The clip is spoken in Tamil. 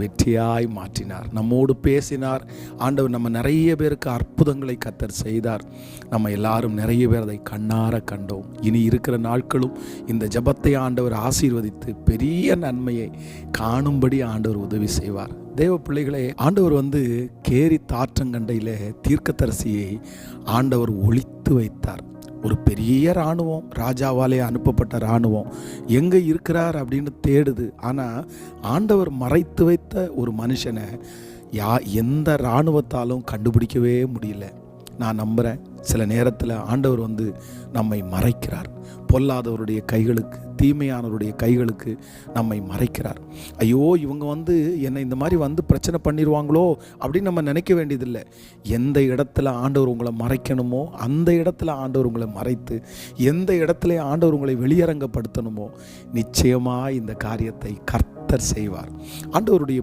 வெற்றியாய் மாற்றினார். நம்மோடு பேசினார். ஆண்டவர் நம்ம நிறைய பேருக்கு அற்புதங்களை கர்த்தர் செய்தார். நம்ம எல்லாரும் நிறைய பேர் அதை கண்ணார கண்டோம். இனி இருக்கிற நாட்களும் இந்த ஜெபத்தை ஆண்டவர் ஆசீர்வதித்து பெரிய நன்மையை காணும்படி ஆண்டவர் உதவி செய்வார். தேவ பிள்ளைகளே, ஆண்டவர் கேரி தாற்றங்கண்டையில் தீர்க்கதரிசியை ஆண்டவர் ஒளித்து வைத்தார். ஒரு பெரிய இராணுவம், ராஜாவாலே அனுப்பப்பட்ட இராணுவம் எங்கே இருக்கிறார் அப்படின்னு தேடுது. ஆனால் ஆண்டவர் மறைத்து வைத்த ஒரு மனுஷனை எந்த இராணுவத்தாலும் கண்டுபிடிக்கவே முடியல. நான் நம்புகிறேன், சில நேரத்தில் ஆண்டவர் நம்மை மறைக்கிறார். பொல்லாதவருடைய கைகளுக்கு, தீமையானவருடைய கைகளுக்கு நம்மை மறைக்கிறார். ஐயோ, இவங்க என்னை இந்த மாதிரி பிரச்சனை பண்ணிடுவாங்களோ அப்படின்னு நம்ம நினைக்க வேண்டியதில்லை. எந்த இடத்துல ஆண்டவர் உங்களை மறைக்கணுமோ அந்த இடத்துல ஆண்டவர் உங்களை மறைத்து, எந்த இடத்துல ஆண்டவர் உங்களை வெளியரங்கப்படுத்தணுமோ நிச்சயமாக இந்த காரியத்தை கர்த்தர் செய்வார். ஆண்டவருடைய